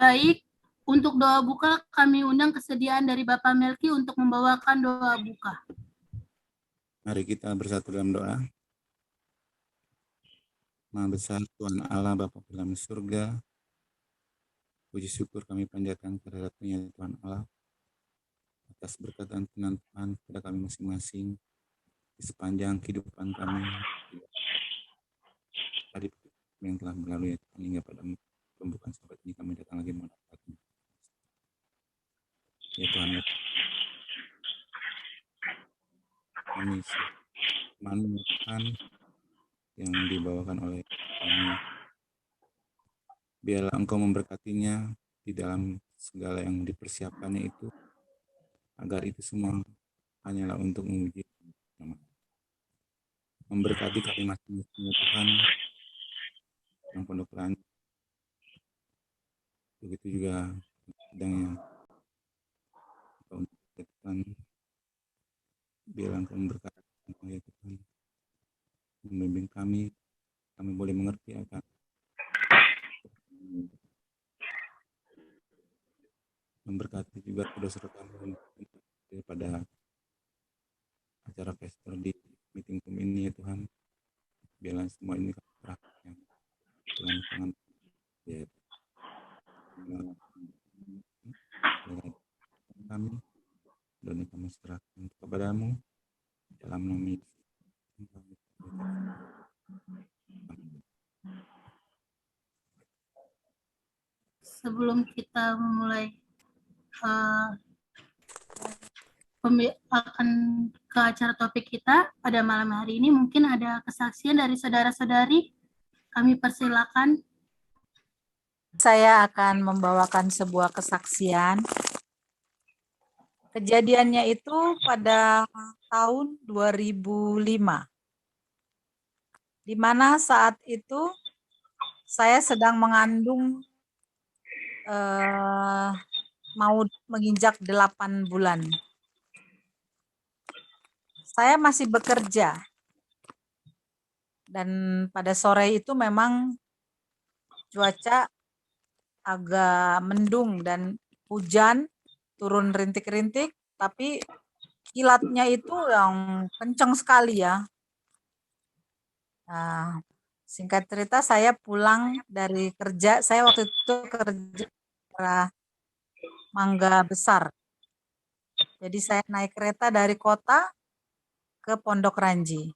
Baik, untuk doa buka kami undang kesediaan dari Bapak Melki untuk membawakan doa buka. Mari kita bersatu dalam doa. Maha besar Tuhan Allah Bapa di dalam surga, puji syukur kami panjatkan kehadirat-Nya Tuhan Allah atas berkat dan kenan Tuhan kepada kami masing-masing di sepanjang kehidupan kami hari yang telah berlalu ya Tuhan, hingga pada pembukaan sahabat ini kami datang lagi menghadap ya Tuhan, kami firman Tuhan yang dibawakan oleh kami, biarlah Engkau memberkatinya di dalam segala yang dipersiapkannya itu, agar itu semua hanyalah untuk memuji nama. Memberkati kami masing-masing ya Tuhan, yang pondok Ranji, begitu juga sedang yang Tuhan, biarlah Engkau memberkati ya Tuhan, membimbing kami boleh mengerti akan memberkati juga saudara kami daripada acara festival di meeting room ini ya Tuhan, biarlah semua ini kami serahkan dalam tangan ya kami, dan kami serahkan kepadamu dalam nama Yesus. Sebelum kita memulai akan ke acara topik kita pada malam hari ini, mungkin ada kesaksian dari saudara-saudari. Kami persilakan. Saya akan membawakan sebuah kesaksian. Kejadiannya itu pada tahun 2005, di mana saat itu saya sedang mengandung mau menginjak 8 bulan. Saya masih bekerja, dan pada sore itu memang cuaca agak mendung dan hujan, turun rintik-rintik, tapi kilatnya itu yang kencang sekali ya. Nah, singkat cerita saya pulang dari kerja, saya waktu itu kerja di Mangga Besar. Jadi saya naik kereta dari kota ke Pondok Ranji.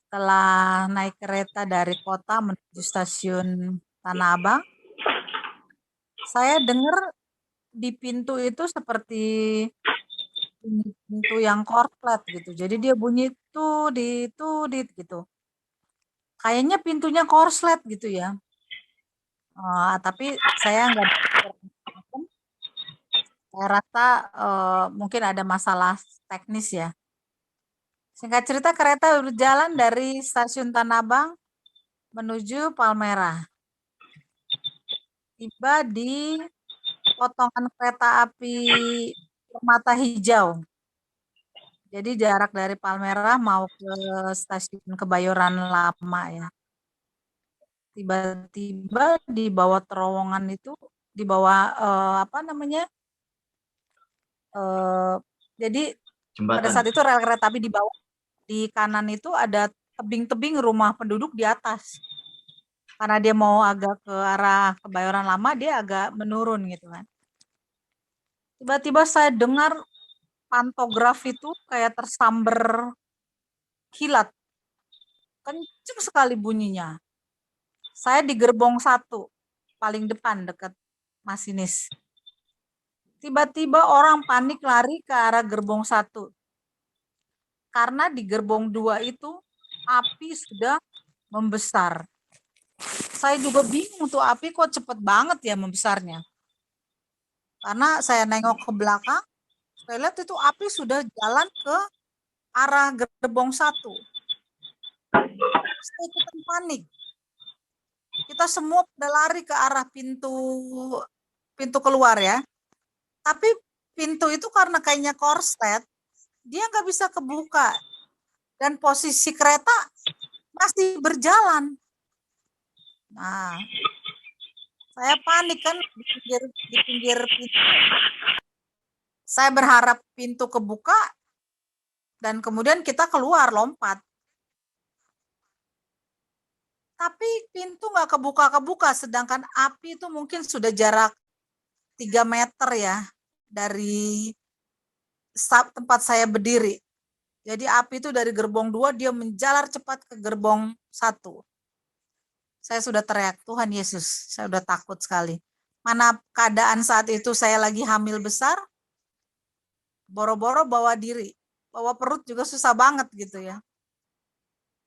Setelah naik kereta dari kota menuju stasiun Tanah Abang, saya dengar di pintu itu seperti pintu yang korslet gitu. Jadi dia bunyi tudit gitu. Kayaknya pintunya korslet gitu ya. Tapi saya nggak, saya rasa mungkin ada masalah teknis ya. Singkat cerita, kereta berjalan dari stasiun Tanah Abang menuju Palmerah. Tiba di potongan kereta api Permata Hijau. Jadi jarak dari Palmerah mau ke stasiun Kebayoran Lama ya. Tiba-tiba di bawah terowongan itu, di bawah jadi jembatan. Pada saat itu rel kereta api di bawah, di kanan itu ada tebing-tebing rumah penduduk di atas. Karena dia mau agak ke arah Kebayoran Lama, dia agak menurun gitu kan. Tiba-tiba saya dengar pantograf itu kayak tersambar kilat. Kenceng sekali bunyinya. Saya di gerbong 1, paling depan dekat masinis. Tiba-tiba orang panik lari ke arah gerbong 1. Karena di gerbong 2 itu api sudah membesar. Saya juga bingung tuh api kok cepet banget ya membesarnya. Karena saya nengok ke belakang, saya lihat itu api sudah jalan ke arah gerbong 1. Saya ikutan panik. Kita semua pada lari ke arah pintu keluar ya. Tapi pintu itu karena kayaknya korslet, dia nggak bisa kebuka. Dan posisi kereta masih berjalan. Nah, Saya panik kan di pinggir pintu. Saya berharap pintu kebuka dan kemudian kita keluar lompat. Tapi pintu nggak kebuka-kebuka, sedangkan api itu mungkin sudah jarak 3 meter ya dari tempat saya berdiri. Jadi api itu dari gerbong 2 dia menjalar cepat ke gerbong 1. Saya sudah teriak, Tuhan Yesus, saya udah takut sekali. Mana keadaan saat itu saya lagi hamil besar, boro-boro bawa diri, bawa perut juga susah banget gitu ya.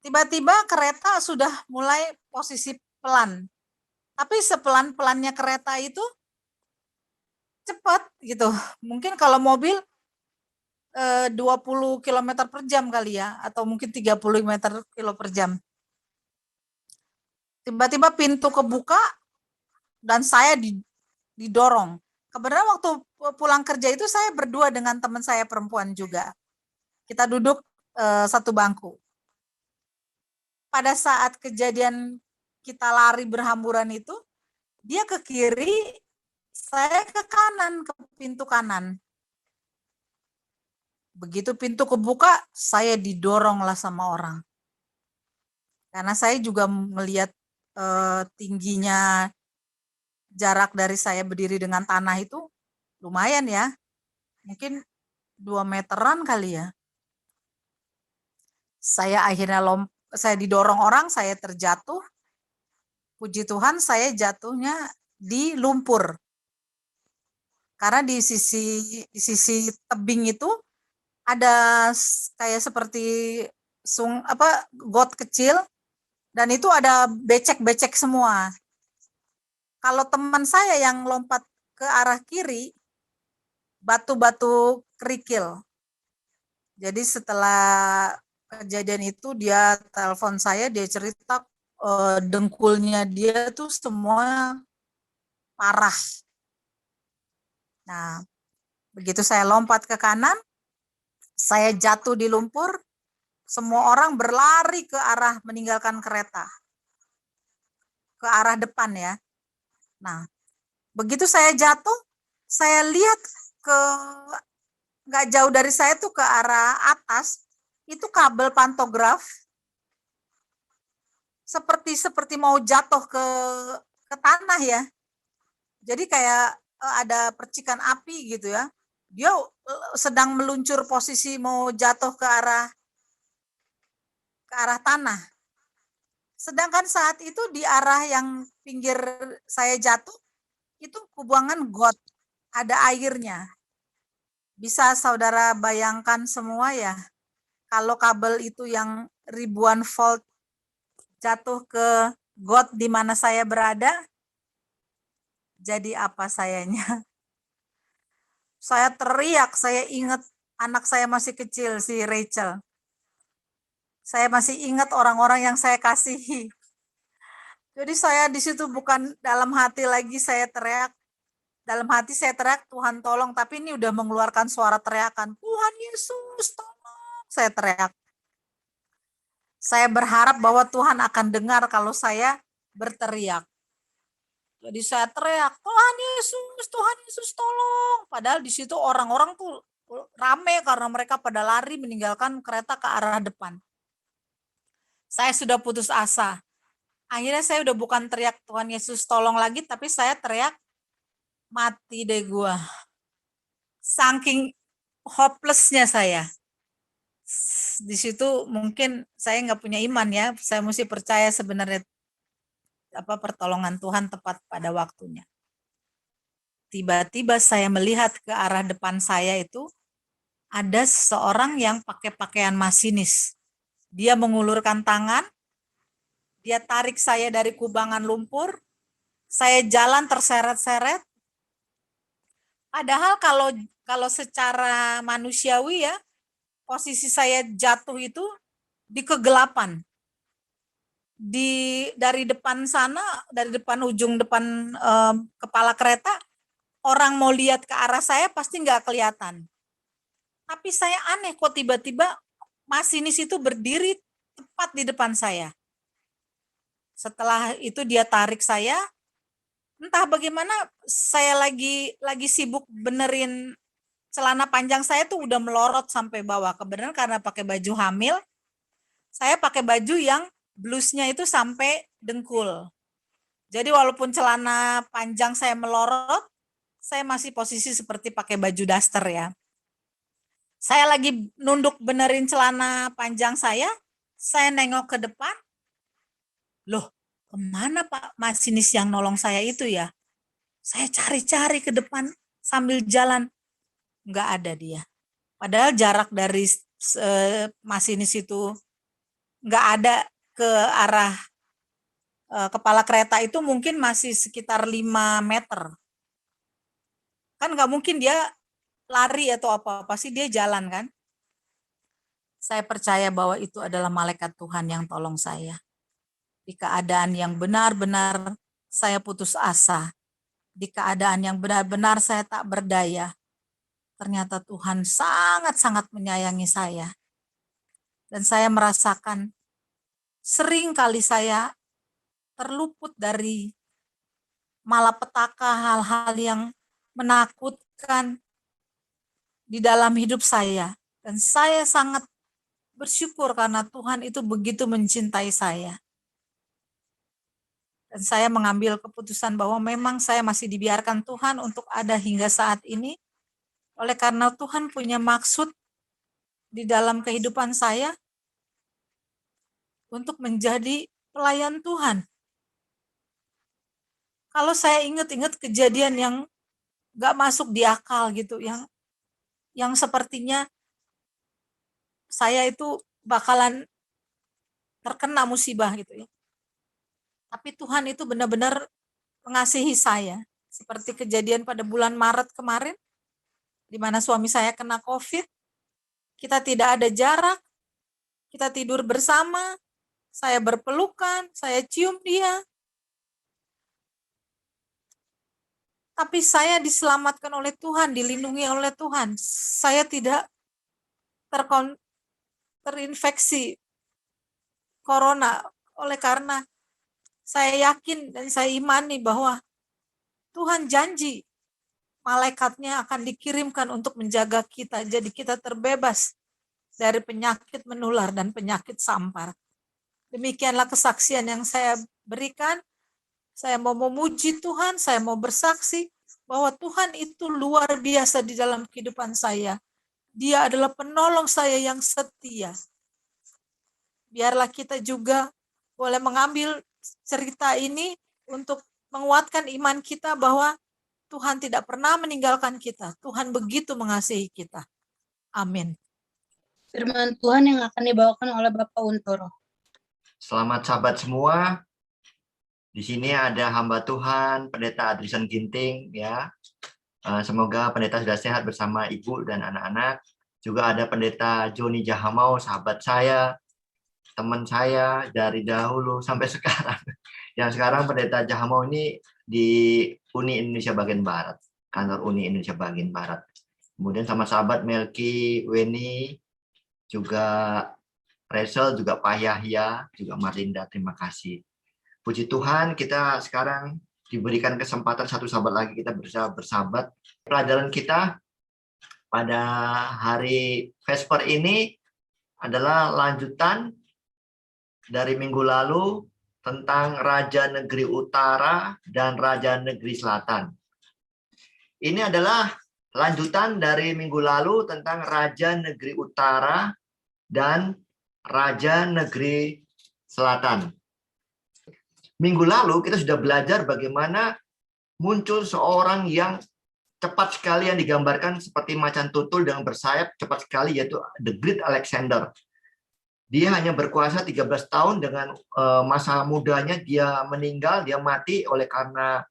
Tiba-tiba kereta sudah mulai posisi pelan. Tapi sepelan-pelannya kereta itu cepat gitu. Mungkin kalau mobil 20 km per jam kali ya, atau mungkin 30 km per jam. Tiba-tiba pintu kebuka dan saya didorong. Kebetulan waktu pulang kerja itu saya berdua dengan teman saya perempuan juga. Kita duduk satu bangku. Pada saat kejadian kita lari berhamburan itu, dia ke kiri, saya ke kanan, ke pintu kanan. Begitu pintu kebuka, saya didoronglah sama orang. Karena saya juga melihat tingginya jarak dari saya berdiri dengan tanah itu lumayan ya. Mungkin 2 meteran kali ya. Saya akhirnya saya didorong orang, saya terjatuh. Puji Tuhan saya jatuhnya di lumpur. Karena di sisi tebing itu ada kayak seperti got kecil dan itu ada becek-becek semua. Kalau teman saya yang lompat ke arah kiri, batu-batu kerikil. Jadi setelah kejadian itu dia telepon saya, dia cerita dengkulnya dia tuh semua parah. Nah, begitu saya lompat ke kanan, saya jatuh di lumpur, semua orang berlari ke arah meninggalkan kereta. Ke arah depan ya. Nah, begitu saya jatuh, saya lihat nggak jauh dari saya tuh ke arah atas, itu kabel pantograf seperti mau jatuh ke tanah ya. Jadi kayak ada percikan api gitu ya. Dia sedang meluncur posisi mau jatuh ke arah tanah. Sedangkan saat itu di arah yang pinggir saya jatuh, itu kubuangan got, ada airnya. Bisa saudara bayangkan semua ya, kalau kabel itu yang ribuan volt jatuh ke got di mana saya berada, jadi apa sayanya? Saya teriak, saya ingat anak saya masih kecil, si Rachel. Saya masih ingat orang-orang yang saya kasihi. Jadi saya di situ bukan dalam hati lagi saya teriak, dalam hati saya teriak, Tuhan tolong, tapi ini udah mengeluarkan suara teriakan, Tuhan Yesus tolong, saya teriak. Saya berharap bahwa Tuhan akan dengar kalau saya berteriak. Jadi saya teriak, Tuhan Yesus tolong. Padahal di situ orang-orang tuh rame karena mereka pada lari meninggalkan kereta ke arah depan. Saya sudah putus asa. Akhirnya saya udah bukan teriak Tuhan Yesus tolong lagi, tapi saya teriak, mati deh gua. Saking hopelessnya saya. Di situ mungkin saya nggak punya iman ya, saya mesti percaya sebenarnya pertolongan Tuhan tepat pada waktunya. Tiba-tiba saya melihat ke arah depan saya itu ada seseorang yang pakai pakaian masinis. Dia mengulurkan tangan, dia tarik saya dari kubangan lumpur, saya jalan terseret-seret. Padahal kalau secara manusiawi ya, posisi saya jatuh itu di kegelapan. Dari depan sana, dari depan ujung depan kepala kereta, orang mau lihat ke arah saya pasti nggak kelihatan. Tapi saya aneh kok tiba-tiba masinis itu berdiri tepat di depan saya. Setelah itu dia tarik saya, entah bagaimana saya lagi sibuk benerin celana panjang saya tuh udah melorot sampai bawah. Kebenaran karena pakai baju hamil, saya pakai baju yang blusnya itu sampai dengkul. Jadi walaupun celana panjang saya melorot, saya masih posisi seperti pakai baju daster ya. Saya lagi nunduk benerin celana panjang saya nengok ke depan, loh kemana Pak masinis yang nolong saya itu ya? Saya cari-cari ke depan sambil jalan, nggak ada dia. Padahal jarak dari masinis itu nggak ada ke arah kepala kereta itu mungkin masih sekitar 5 meter. Kan nggak mungkin dia lari atau apa, pasti dia jalan kan. Saya percaya bahwa itu adalah malaikat Tuhan yang tolong saya. Di keadaan yang benar-benar saya putus asa, di keadaan yang benar-benar saya tak berdaya, ternyata Tuhan sangat-sangat menyayangi saya. Dan saya merasakan sering kali saya terluput dari malapetaka, hal-hal yang menakutkan di dalam hidup saya. Dan saya sangat bersyukur karena Tuhan itu begitu mencintai saya. Dan saya mengambil keputusan bahwa memang saya masih dibiarkan Tuhan untuk ada hingga saat ini. Oleh karena Tuhan punya maksud di dalam kehidupan saya untuk menjadi pelayan Tuhan. Kalau saya ingat-ingat kejadian yang gak masuk di akal gitu, yang sepertinya saya itu bakalan terkena musibah gitu ya. Tapi Tuhan itu benar-benar mengasihi saya. Seperti kejadian pada bulan Maret kemarin, di mana suami saya kena COVID, kita tidak ada jarak, kita tidur bersama, saya berpelukan, saya cium dia. Tapi saya diselamatkan oleh Tuhan, dilindungi oleh Tuhan. Saya tidak terinfeksi corona oleh karena saya yakin dan saya imani bahwa Tuhan janji malaikatnya akan dikirimkan untuk menjaga kita. Jadi kita terbebas dari penyakit menular dan penyakit sampar. Demikianlah kesaksian yang saya berikan. Saya mau memuji Tuhan, saya mau bersaksi bahwa Tuhan itu luar biasa di dalam kehidupan saya. Dia adalah penolong saya yang setia. Biarlah kita juga boleh mengambil cerita ini untuk menguatkan iman kita bahwa Tuhan tidak pernah meninggalkan kita. Tuhan begitu mengasihi kita. Amin. Firman Tuhan yang akan dibawakan oleh Bapak Untoro. Selamat sahabat semua. Di sini ada hamba Tuhan, Pendeta Adrisan Ginting, ya. Semoga pendeta sudah sehat bersama ibu dan anak-anak. Juga ada Pendeta Joni Jahamau, sahabat saya, teman saya dari dahulu sampai sekarang. Yang sekarang Pendeta Jahamau ini di Uni Indonesia Bagian Barat, kantor Uni Indonesia Bagian Barat. Kemudian sama sahabat Melki, Weni, juga Resel, juga Pak Yahya, juga Marlinda, terima kasih. Puji Tuhan, kita sekarang diberikan kesempatan satu sahabat lagi kita bersahabat. Pelajaran kita pada hari Vesper ini adalah lanjutan dari minggu lalu tentang Raja Negeri Utara dan Raja Negeri Selatan. Ini adalah lanjutan dari minggu lalu tentang Raja Negeri Utara dan Raja Negeri Selatan. Minggu lalu kita sudah belajar bagaimana muncul seorang yang cepat sekali yang digambarkan seperti macan tutul dengan bersayap cepat sekali, yaitu The Great Alexander. Dia hanya berkuasa 13 tahun, dengan masa mudanya dia meninggal, dia mati oleh karena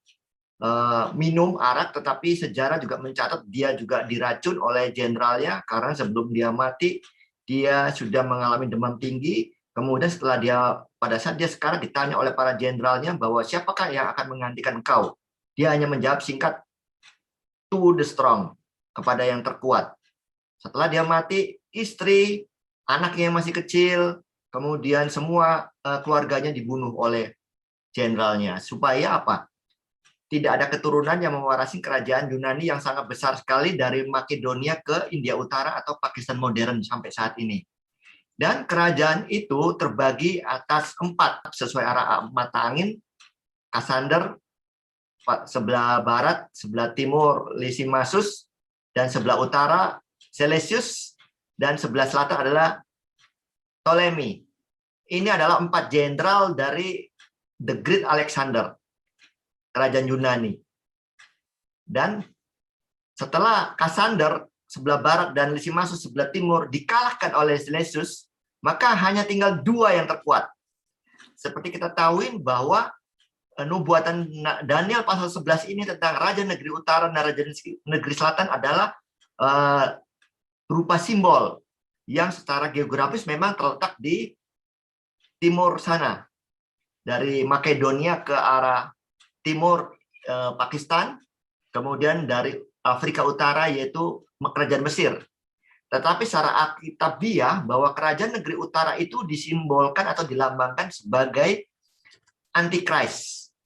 minum arak, tetapi sejarah juga mencatat dia juga diracun oleh jenderalnya karena sebelum dia mati dia sudah mengalami demam tinggi. Kemudian setelah dia, pada saat dia sekarang ditanya oleh para jenderalnya bahwa siapakah yang akan menggantikan engkau, dia hanya menjawab singkat, to the strong, kepada yang terkuat. Setelah dia mati, istri, anaknya yang masih kecil, kemudian semua keluarganya dibunuh oleh jenderalnya. Supaya apa? tidak ada keturunan yang mewarisi kerajaan Yunani yang sangat besar sekali dari Makedonia ke India Utara atau Pakistan modern sampai saat ini. Dan kerajaan itu terbagi atas 4 sesuai arah mata angin: Kassander, sebelah barat, sebelah timur Lysimachus, dan sebelah utara Seleucus, dan sebelah selatan adalah Ptolemy. Ini adalah 4 jenderal dari The Great Alexander, kerajaan Yunani. Dan setelah Kassander sebelah barat dan Lysimachus sebelah timur dikalahkan oleh Seleucus, maka hanya tinggal 2 yang terkuat. Seperti kita tahu bahwa nubuatan Daniel pasal 11 ini tentang Raja Negeri Utara dan Raja Negeri Selatan adalah berupa simbol yang secara geografis memang terletak di timur sana. Dari Makedonia ke arah timur Pakistan, kemudian dari Afrika Utara yaitu kerajaan Mesir. Tetapi secara alkitabiah bahwa kerajaan negeri utara itu disimbolkan atau dilambangkan sebagai Antichrist.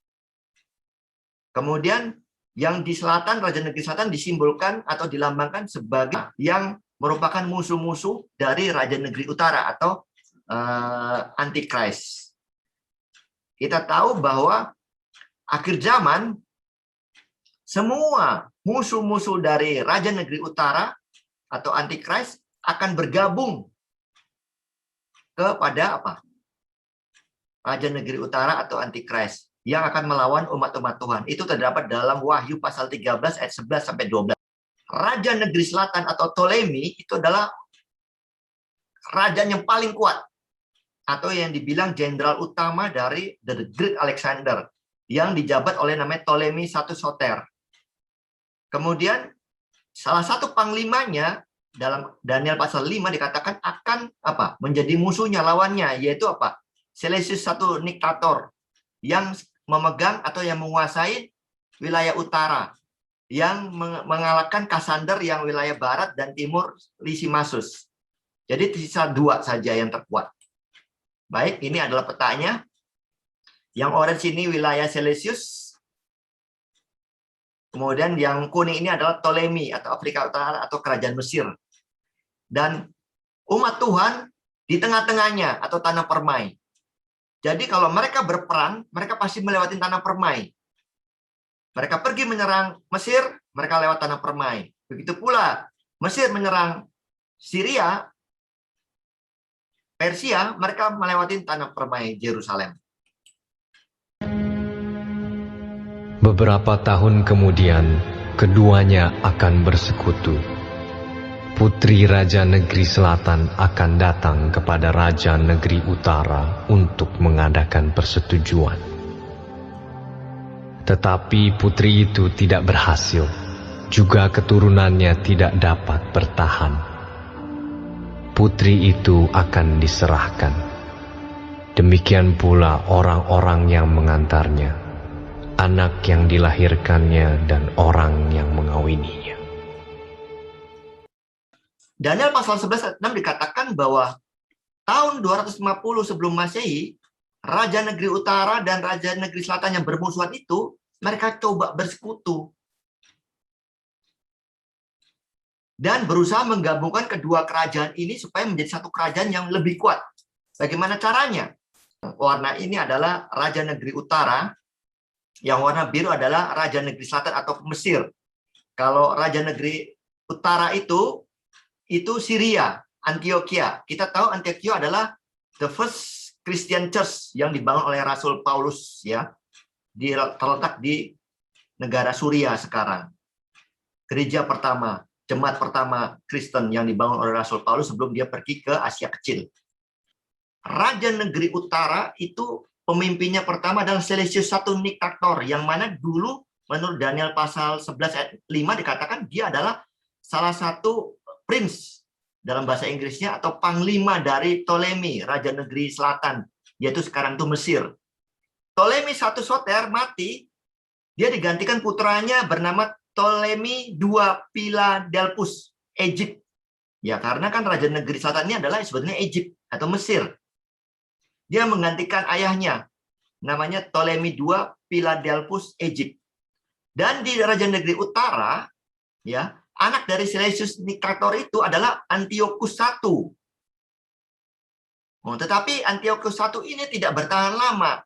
Kemudian yang di selatan, Raja Negeri Selatan disimbolkan atau dilambangkan sebagai yang merupakan musuh-musuh dari Raja Negeri Utara atau Antichrist. Kita tahu bahwa akhir zaman semua musuh-musuh dari Raja Negeri Utara atau Antichrist akan bergabung kepada apa? Raja Negeri Utara atau Antichrist yang akan melawan umat-umat Tuhan. Itu terdapat dalam Wahyu pasal 13 ayat 11 sampai 12. Raja Negeri Selatan atau Ptolemy itu adalah kerajaan yang paling kuat atau yang dibilang jenderal utama dari The Great Alexander yang dijabat oleh namanya Ptolemy I Soter. Kemudian salah satu panglimanya dalam Daniel pasal 5 dikatakan akan apa? Menjadi musuhnya, lawannya, yaitu apa? Seleucus I Niktator yang memegang atau yang menguasai wilayah utara, yang mengalahkan Kassander yang wilayah barat dan timur Lysimachus. Jadi sisa 2 saja yang terkuat. Baik, ini adalah petanya. Yang orange ini wilayah Seleucus. Kemudian yang kuning ini adalah Ptolemy atau Afrika Utara atau kerajaan Mesir. Dan umat Tuhan di tengah-tengahnya atau tanah permai. Jadi kalau mereka berperang, mereka pasti melewati tanah permai. Mereka pergi menyerang Mesir, mereka lewat tanah permai. Begitu pula Mesir menyerang Syria, Persia, mereka melewati tanah permai Yerusalem. Beberapa tahun kemudian, keduanya akan bersekutu. Putri Raja Negeri Selatan akan datang kepada Raja Negeri Utara untuk mengadakan persetujuan. Tetapi putri itu tidak berhasil, juga keturunannya tidak dapat bertahan. Putri itu akan diserahkan. Demikian pula orang-orang yang mengantarnya, anak yang dilahirkannya dan orang yang mengawininya. Daniel pasal 11 ayat 6 dikatakan bahwa tahun 250 sebelum Masehi, Raja Negeri Utara dan Raja Negeri Selatan yang bermusuhan itu, mereka coba bersekutu. Dan berusaha menggabungkan kedua kerajaan ini supaya menjadi satu kerajaan yang lebih kuat. Bagaimana caranya? Warna ini adalah Raja Negeri Utara, yang warna biru adalah Raja Negeri Selatan atau Mesir. Kalau Raja Negeri Utara itu Syria, Antioquia. Kita tahu Antioquia adalah the first Christian church yang dibangun oleh Rasul Paulus, ya, terletak di negara Suria sekarang. Gereja pertama, jemaat pertama Kristen yang dibangun oleh Rasul Paulus sebelum dia pergi ke Asia Kecil. Raja Negeri Utara itu pemimpinnya pertama adalah Seleucus I Niktator, yang mana dulu menurut Daniel pasal 11 ayat 5 dikatakan dia adalah salah satu prince dalam bahasa Inggrisnya atau panglima dari Ptolemy, Raja Negeri Selatan, yaitu sekarang itu Mesir. Ptolemy I Soter mati, dia digantikan putranya bernama Ptolemy II Philadelphus, Egypt. Ya, karena kan Raja Negeri Selatan ini adalah sebetulnya Egypt atau Mesir. Dia menggantikan ayahnya, namanya Ptolemy II Philadelphus, Egypt. Dan di Raja Negeri Utara, ya, anak dari Seleucus Nicator itu adalah Antiochus I. Tetapi Antiochus I ini tidak bertahan lama.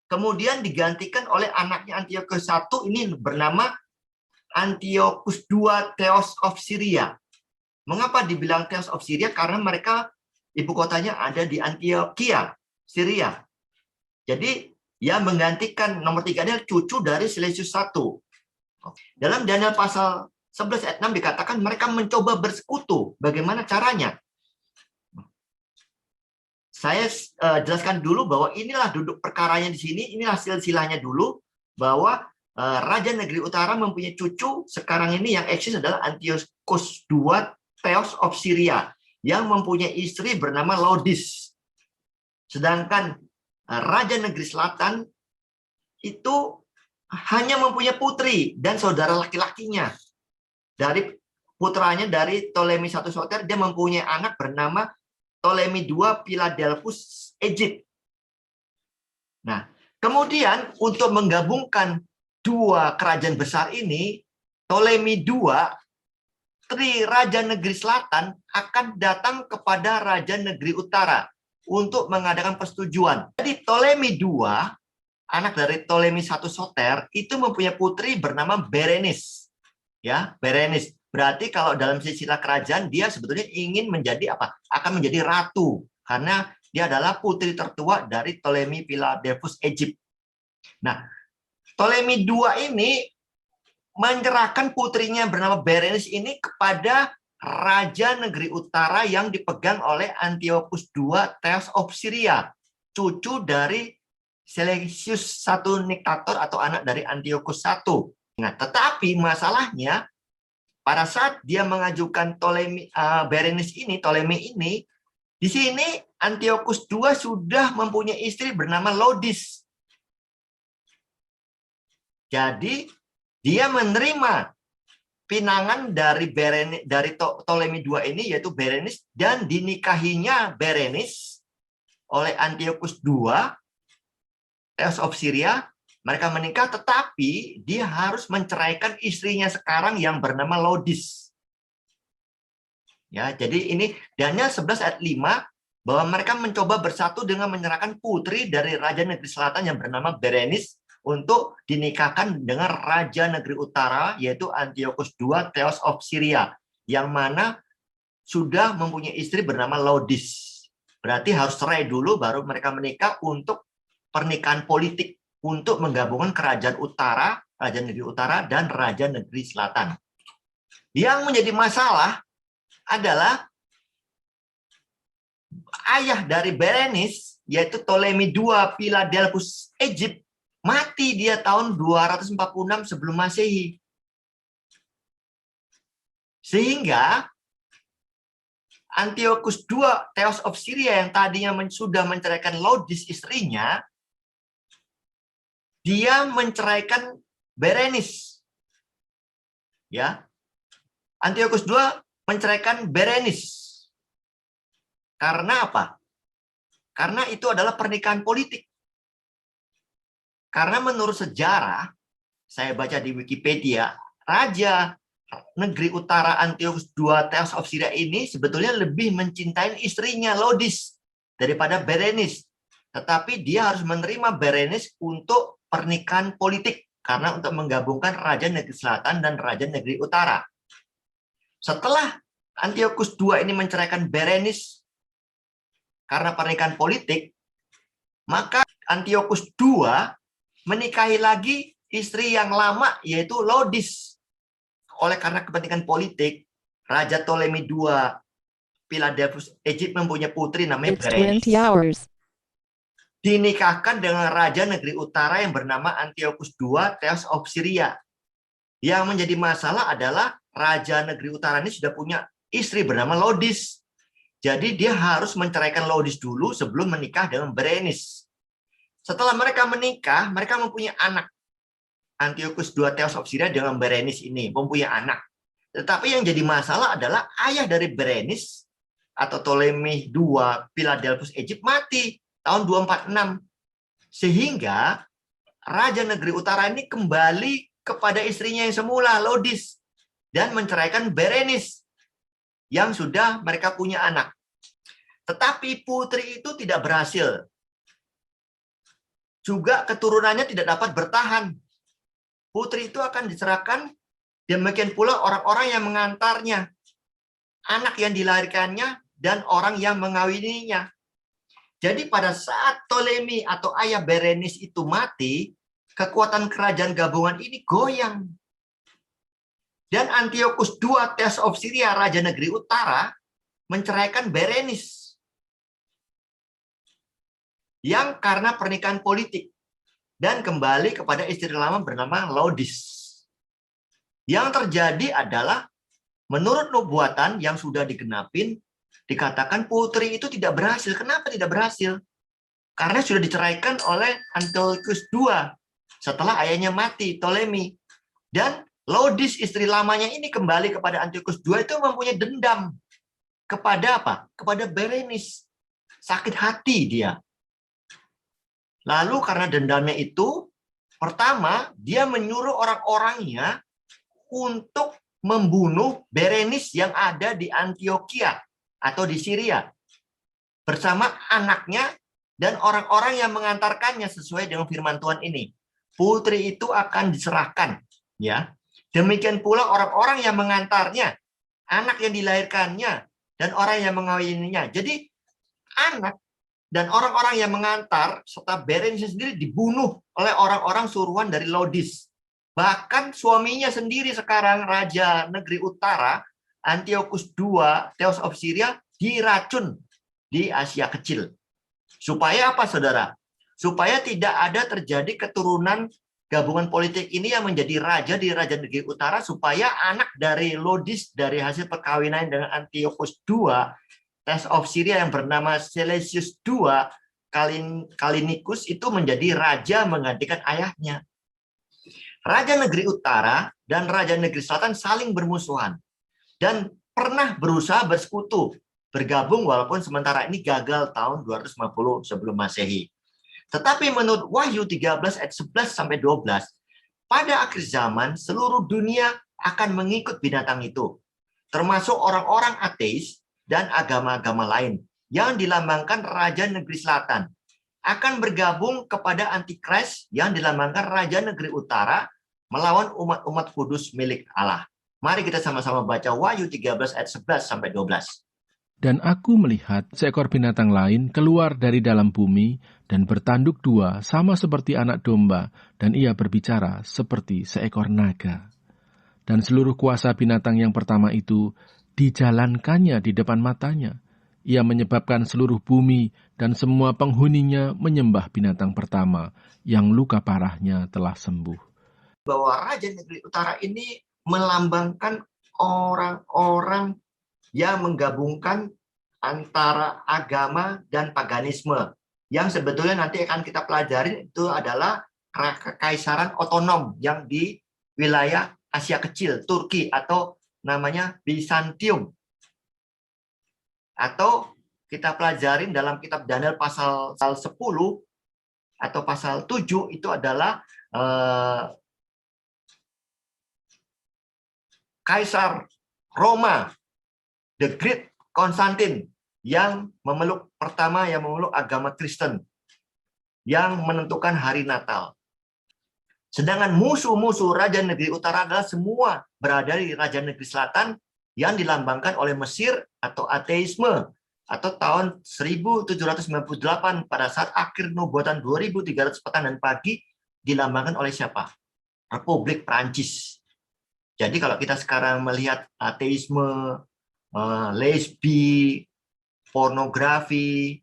Kemudian digantikan oleh anaknya Antiochus I ini bernama Antiochus II Theos of Syria. Mengapa dibilang Theos of Syria? Karena mereka ibu kotanya ada di Antioquia, Syria. Jadi yang menggantikan nomor 3 adalah cucu dari Seleucus I. Dalam Daniel pasal 11 ayat 6 dikatakan mereka mencoba bersekutu. Bagaimana caranya? Saya jelaskan dulu bahwa inilah duduk perkaranya di sini, inilah silsilahnya dulu, bahwa Raja Negeri Utara mempunyai cucu sekarang ini yang eksis adalah Antiochus II Theos of Syria, yang mempunyai istri bernama Laodice. Sedangkan Raja Negeri Selatan itu hanya mempunyai putri dan saudara laki-lakinya. Dari putranya dari Ptolemy I Soter, dia mempunyai anak bernama Ptolemy II Philadelphus Egypt. Nah, kemudian untuk menggabungkan dua kerajaan besar ini, Ptolemy II, Raja Negeri Selatan, akan datang kepada Raja Negeri Utara untuk mengadakan persetujuan. Jadi Ptolemy II, anak dari Ptolemy I Soter, itu mempunyai putri bernama Berenice. Ya, Berenice. Berarti kalau dalam silsilah kerajaan dia sebetulnya ingin menjadi apa? Akan menjadi ratu karena dia adalah putri tertua dari Ptolemy Philadelphus Egypt. Nah, Ptolemy II ini menyerahkan putrinya bernama Berenice ini kepada Raja Negeri Utara yang dipegang oleh Antiochus II Theos of Syria, cucu dari Seleucus I Nicator atau anak dari Antiochus I. Nah, tetapi masalahnya pada saat dia mengajukan Berenice ini, Ptolemy ini, di sini Antiochus II sudah mempunyai istri bernama Laodice. Jadi dia menerima pinangan dari Ptolemy II ini, yaitu Berenice, dan dinikahinya Berenice oleh Antiochus II, Theos of Syria. Mereka menikah, tetapi dia harus menceraikan istrinya sekarang yang bernama Laodice. Ya, jadi ini Daniel 11 ayat 5, bahwa mereka mencoba bersatu dengan menyerahkan putri dari Raja Negeri Selatan yang bernama Berenice untuk dinikahkan dengan Raja Negeri Utara, yaitu Antiochus II Theos of Syria, yang mana sudah mempunyai istri bernama Laodice. Berarti harus cerai dulu, baru mereka menikah untuk pernikahan politik, untuk menggabungkan kerajaan utara, Raja Negeri Utara, dan Raja Negeri Selatan. Yang menjadi masalah adalah ayah dari Berenice, yaitu Ptolemy II Philadelphus Egypt, mati dia tahun 246 sebelum Masehi. Sehingga Antiochus II Theos of Syria yang tadinya sudah menceraikan Laodice istrinya, dia menceraikan Berenice. Ya. Antiochus II menceraikan Berenice. Karena apa? Karena itu adalah pernikahan politik. Karena menurut sejarah, saya baca di Wikipedia, Raja Negeri Utara Antiochus II Theos of Syria ini sebetulnya lebih mencintai istrinya Laodice daripada Berenice. Tetapi dia harus menerima Berenice untuk pernikahan politik, karena untuk menggabungkan Raja Negeri Selatan dan Raja Negeri Utara. Setelah Antiochus II ini menceraikan Berenice karena pernikahan politik, maka Antiochus II menikahi lagi istri yang lama, yaitu Laodice. Oleh karena kepentingan politik, Raja Ptolemy II Philadelphus Egypt mempunyai putri namanya Berenice. Dinikahkan dengan Raja Negeri Utara yang bernama Antiochus II Theos of Syria. Yang menjadi masalah adalah Raja Negeri Utara ini sudah punya istri bernama Laodice. Jadi dia harus menceraikan Laodice dulu sebelum menikah dengan Berenice. Setelah mereka menikah, mereka mempunyai anak. Antiochus II Theos of Syria dengan Berenice ini mempunyai anak. Tetapi yang jadi masalah adalah ayah dari Berenice atau Ptolemy II Philadelphus Egypt mati tahun 246. Sehingga Raja Negeri Utara ini kembali kepada istrinya yang semula, Lodis, dan menceraikan Berenis yang sudah mereka punya anak. Tetapi putri itu tidak berhasil. Juga keturunannya tidak dapat bertahan. Putri itu akan diserahkan, demikian pula orang-orang yang mengantarnya, anak yang dilahirkannya, dan orang yang mengawininya. Jadi pada saat Ptolemy atau ayah Berenis itu mati, kekuatan kerajaan gabungan ini goyang. Dan Antiochus II, Theos of Syria, Raja Negeri Utara, menceraikan Berenis. Yang karena pernikahan politik. Dan kembali kepada istri lama bernama Laudis. Yang terjadi adalah, menurut nubuatan yang sudah digenapin, dikatakan putri itu tidak berhasil. Kenapa tidak berhasil? Karena sudah diceraikan oleh Antiochus II setelah ayahnya mati, Ptolemy. Dan Laudis, istri lamanya ini, kembali kepada Antiochus II itu mempunyai dendam. Kepada apa? Kepada Berenis. Sakit hati dia. Lalu karena dendamnya itu, pertama, dia menyuruh orang-orangnya untuk membunuh Berenis yang ada di Antioquia atau di Syria. Bersama anaknya dan orang-orang yang mengantarkannya sesuai dengan firman Tuhan ini. Putri itu akan diserahkan. Ya. Demikian pula orang-orang yang mengantarnya, anak yang dilahirkannya, dan orang yang mengawininya. Jadi anak dan orang-orang yang mengantar serta Berenis sendiri dibunuh oleh orang-orang suruhan dari Laudis. Bahkan suaminya sendiri sekarang Raja Negeri Utara, Antiochus II, Theos of Syria, diracun di Asia Kecil. Supaya apa, saudara? Supaya tidak ada terjadi keturunan gabungan politik ini yang menjadi raja di Raja Negeri Utara, supaya anak dari Laudis dari hasil perkawinan dengan Antiochus II, Theos of Syria yang bernama Seleucus II, Kalinikus itu menjadi raja menggantikan ayahnya. Raja Negeri Utara dan Raja Negeri Selatan saling bermusuhan dan pernah berusaha bersekutu, bergabung walaupun sementara ini gagal tahun 250 sebelum Masehi. Tetapi menurut Wahyu 13 ayat 11 sampai 12, pada akhir zaman seluruh dunia akan mengikut binatang itu, termasuk orang-orang ateis dan agama-agama lain yang dilambangkan Raja Negeri Selatan akan bergabung kepada Antikris yang dilambangkan Raja Negeri Utara melawan umat-umat kudus milik Allah. Mari kita sama-sama baca Wahyu 13 ayat 11 sampai 12. Dan aku melihat seekor binatang lain keluar dari dalam bumi dan bertanduk dua sama seperti anak domba, dan ia berbicara seperti seekor naga. Dan seluruh kuasa binatang yang pertama itu dijalankannya di depan matanya. Ia menyebabkan seluruh bumi dan semua penghuninya menyembah binatang pertama yang luka parahnya telah sembuh. Bahwa Raja Negeri Utara ini melambangkan orang-orang yang menggabungkan antara agama dan paganisme. Yang sebetulnya nanti akan kita pelajari itu adalah kekaisaran otonom yang di wilayah Asia Kecil, Turki, atau namanya Bizantium. Atau kita pelajarin dalam kitab Daniel pasal 10 atau pasal 7 itu adalah Kaisar Roma, the Great Konstantin, yang pertama yang memeluk agama Kristen, yang menentukan hari Natal. Sedangkan musuh-musuh Raja Negeri Utara adalah semua berada di Raja Negeri Selatan yang dilambangkan oleh Mesir atau ateisme, atau tahun 1798 pada saat akhir nubuatan 2300 petang dan pagi dilambangkan oleh siapa? Republik Prancis. Jadi kalau kita sekarang melihat ateisme, lesbi, pornografi,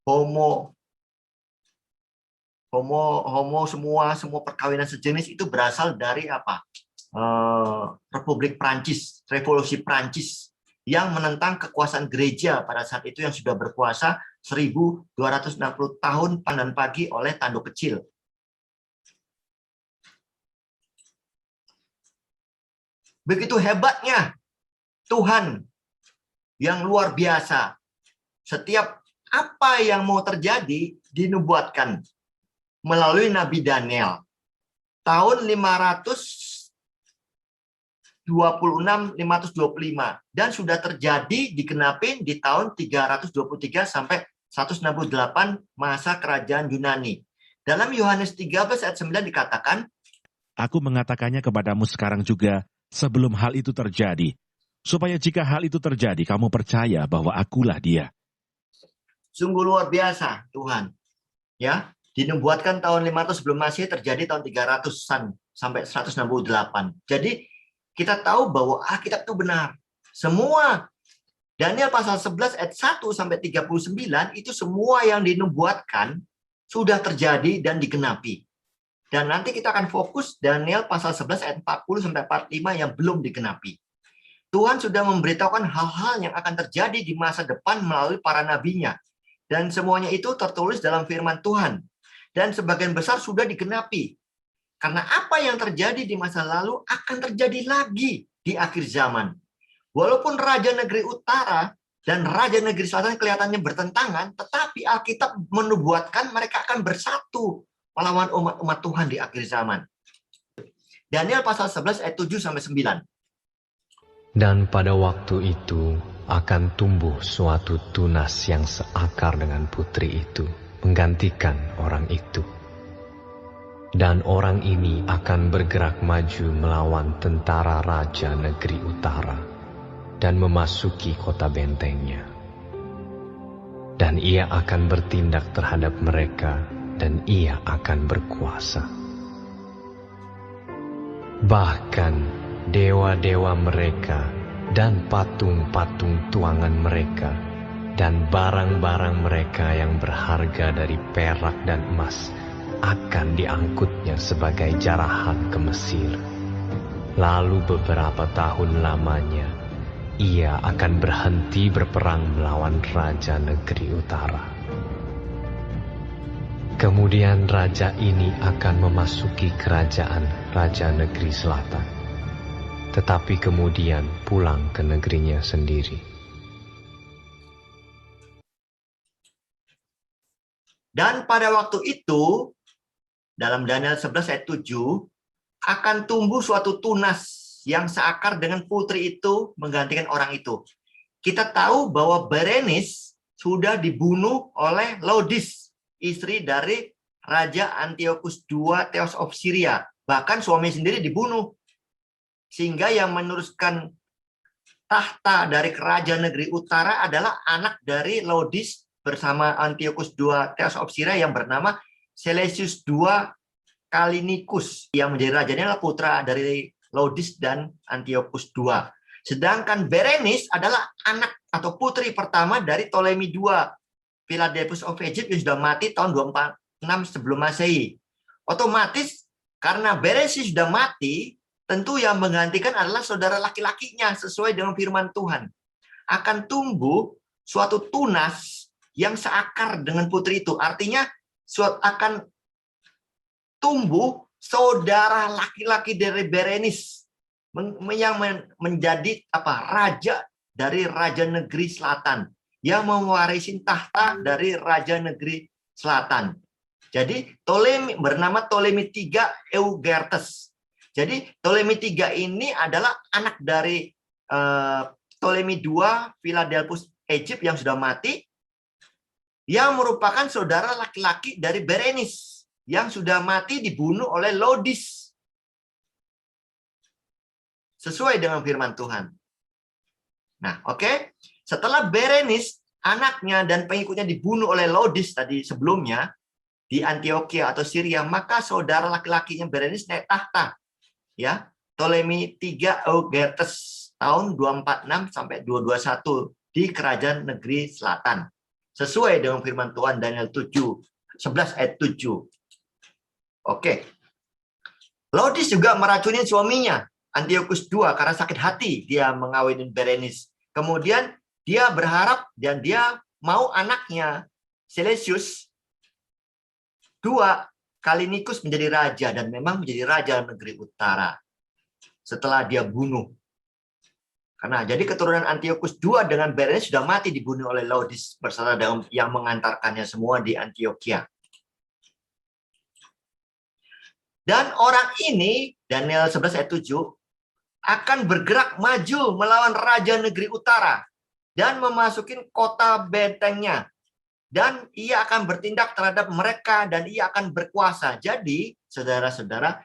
homo semua perkawinan sejenis itu berasal dari apa? Republik Prancis, Revolusi Prancis yang menentang kekuasaan gereja pada saat itu yang sudah berkuasa 1260 tahun dan pagi oleh tanduk kecil. Begitu hebatnya Tuhan yang luar biasa. Setiap apa yang mau terjadi dinubuatkan melalui Nabi Daniel. tahun 525 dan sudah terjadi digenapin di tahun 323 sampai 168 masa kerajaan Yunani. Dalam Yohanes 13 ayat 9 dikatakan, Aku mengatakannya kepadamu sekarang juga sebelum hal itu terjadi, supaya jika hal itu terjadi kamu percaya bahwa akulah dia. sungguh luar biasa Tuhan. Ya, dinubuatkan tahun 500 sebelum Masehi, terjadi tahun 300-an sampai 168. Jadi kita tahu bahwa Alkitab itu benar. Semua Daniel pasal 11 ayat 1 sampai 39 itu semua yang dinubuatkan sudah terjadi dan digenapi. Dan nanti kita akan fokus Daniel pasal 11 ayat 40 sampai 45 yang belum digenapi. Tuhan sudah memberitahukan hal-hal yang akan terjadi di masa depan melalui para nabinya. Dan semuanya itu tertulis dalam firman Tuhan. Dan sebagian besar sudah digenapi. Karena apa yang terjadi di masa lalu akan terjadi lagi di akhir zaman. Walaupun Raja Negeri Utara dan Raja Negeri Selatan kelihatannya bertentangan, tetapi Alkitab menubuatkan mereka akan bersatu melawan umat-umat Tuhan di akhir zaman. Daniel pasal 11 ayat 7 sampai 9. Dan pada waktu itu akan tumbuh suatu tunas yang seakar dengan putri itu, menggantikan orang itu. Dan orang ini akan bergerak maju melawan tentara Raja Negeri Utara dan memasuki kota bentengnya. Dan ia akan bertindak terhadap mereka dan ia akan berkuasa. Bahkan dewa-dewa mereka dan patung-patung tuangan mereka dan barang-barang mereka yang berharga dari perak dan emas akan diangkutnya sebagai jarahan ke Mesir. Lalu beberapa tahun lamanya, ia akan berhenti berperang melawan Raja Negeri Utara. Kemudian raja ini akan memasuki kerajaan Raja Negeri Selatan, tetapi kemudian pulang ke negerinya sendiri. Dan pada waktu itu, dalam Daniel 11 ayat 7, akan tumbuh suatu tunas yang seakar dengan putri itu menggantikan orang itu. Kita tahu bahwa Berenice sudah dibunuh oleh Laodice, istri dari Raja Antiochus II Theos of Syria. Bahkan suami sendiri dibunuh. Sehingga yang meneruskan tahta dari kerajaan negeri utara adalah anak dari Laodice bersama Antiochus II Theos of Syria yang bernama Seleucus II Callinicus. Yang menjadi rajanya adalah putra dari Laodice dan Antiochus II. Sedangkan Berenice adalah anak atau putri pertama dari Ptolemy II, Philadelphus of Egypt, yang sudah mati tahun 246 sebelum Masehi. Otomatis karena Berenice sudah mati, tentu yang menggantikan adalah saudara laki-lakinya sesuai dengan firman Tuhan. Akan tumbuh suatu tunas yang seakar dengan putri itu. Artinya akan tumbuh saudara laki-laki dari Berenice yang menjadi raja dari Raja Negeri Selatan, yang mewarisi tahta dari Raja Negeri Selatan. Jadi Ptolemy bernama Ptolemy III Euergetes. Jadi Ptolemy III ini adalah anak dari Ptolemy II Philadelphus Egypt yang sudah mati, yang merupakan saudara laki-laki dari Berenice yang sudah mati dibunuh oleh Laodice. Sesuai dengan firman Tuhan. Nah, oke. Setelah Berenice, anaknya dan pengikutnya dibunuh oleh Laodice tadi sebelumnya di Antioquia atau Syria, maka saudara laki-lakinya Berenice naik tahta. Ya, Ptolemy III Euergetes tahun 246 sampai 221 di kerajaan negeri selatan. Sesuai dengan firman Tuhan Daniel 11 ayat 7. Oke. Laodice juga meracuni suaminya, Antiochus II, karena sakit hati dia mengawinin Berenice. Kemudian dia berharap dan dia mau anaknya, Seleucus II Callinicus menjadi raja, dan memang menjadi raja negeri utara setelah dia bunuh. Karena jadi keturunan Antiochus II dengan Berenice sudah mati dibunuh oleh Laodice bersama dengan yang mengantarkannya semua di Antioquia. Dan orang ini, Daniel 11 ayat 7, akan bergerak maju melawan raja negeri utara dan memasuki kota bentengnya. Dan ia akan bertindak terhadap mereka dan ia akan berkuasa. Jadi, saudara-saudara,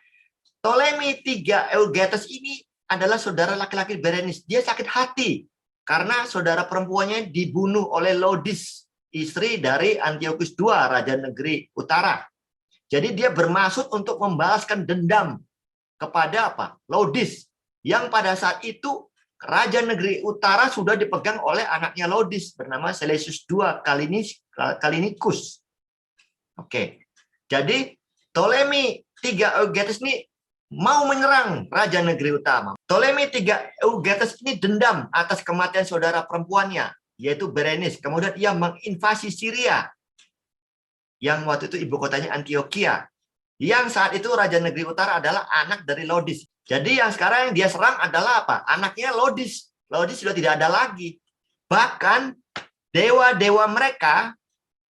Ptolemy III Eugetes ini adalah saudara laki-laki Berenice. Dia sakit hati karena saudara perempuannya dibunuh oleh Laodice, istri dari Antiochus II, raja negeri utara. Jadi dia bermaksud untuk membalaskan dendam kepada apa? Laodice, yang pada saat itu raja negeri utara sudah dipegang oleh anaknya Laodice bernama Seleucus II Callinicus. Oke. Jadi Ptolemy III Eugetes ini mau menyerang raja negeri utama. Ptolemy III Eugetes ini dendam atas kematian saudara perempuannya, yaitu Berenice. Kemudian ia menginvasi Syria, yang waktu itu ibu kotanya Antioquia. Yang saat itu raja negeri utara adalah anak dari Laodice. Jadi yang sekarang yang dia serang adalah apa? Anaknya Laodice. Laodice sudah tidak ada lagi. Bahkan dewa-dewa mereka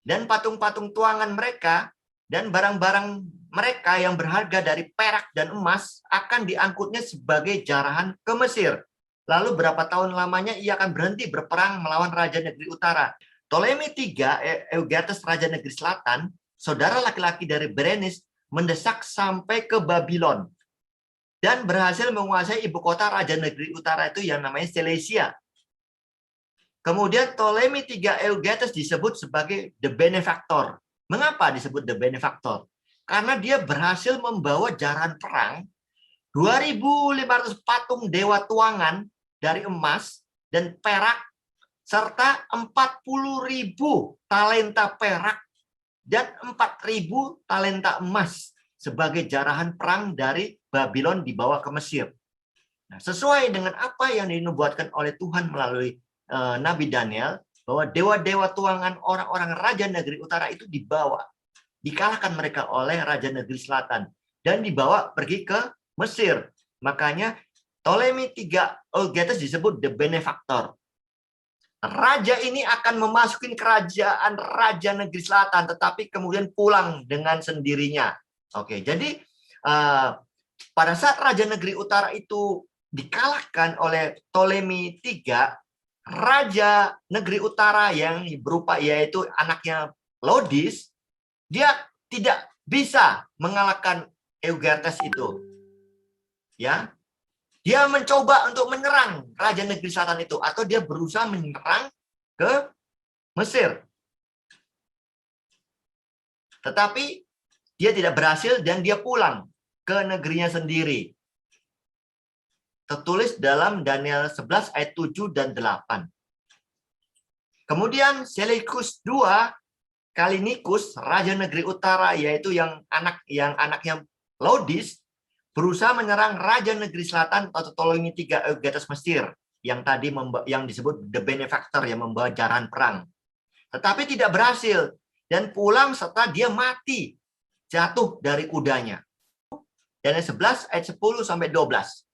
dan patung-patung tuangan mereka dan barang-barang mereka yang berharga dari perak dan emas akan diangkutnya sebagai jarahan ke Mesir. Lalu berapa tahun lamanya ia akan berhenti berperang melawan raja negeri utara. Ptolemy III Eugetes raja negeri selatan, saudara laki-laki dari Berenice, mendesak sampai ke Babylon dan berhasil menguasai ibu kota raja negeri utara itu yang namanya Seleucia. Kemudian Ptolemy III Eugetes disebut sebagai the benefactor. Mengapa disebut the benefactor? Karena dia berhasil membawa jarahan perang 2.500 patung dewa tuangan dari emas dan perak serta 40.000 talenta perak dan 4.000 talenta emas sebagai jarahan perang dari Babylon dibawa ke Mesir. Nah, sesuai dengan apa yang dinubuatkan oleh Tuhan melalui Nabi Daniel, bahwa dewa-dewa tuangan orang-orang raja negeri utara itu dibawa, dikalahkan mereka oleh raja negeri selatan, dan dibawa pergi ke Mesir. Makanya Ptolemy III Eugetes disebut the benefactor. Raja ini akan memasuki kerajaan raja negeri selatan, tetapi kemudian pulang dengan sendirinya. Oke, jadi pada saat raja negeri utara itu dikalahkan oleh Ptolemy III, raja negeri utara yang berupa yaitu anaknya Laodice, dia tidak bisa mengalahkan Eugetes itu. Ya, dia mencoba untuk menyerang raja negeri selatan itu, atau dia berusaha menyerang ke Mesir. Tetapi dia tidak berhasil dan dia pulang ke negerinya sendiri. Tertulis dalam Daniel 11 ayat 7 dan 8. Kemudian Seleucus II Callinicus, raja negeri utara, yaitu yang anaknya Laodice, berusaha menyerang raja negeri selatan atau Ptolemy III Eugetes Mesir, yang tadi yang disebut the benefactor, yang membawa jarahan perang. Tetapi tidak berhasil dan pulang setelah dia mati, jatuh dari kudanya. Daniel 11 ayat 10 sampai 12.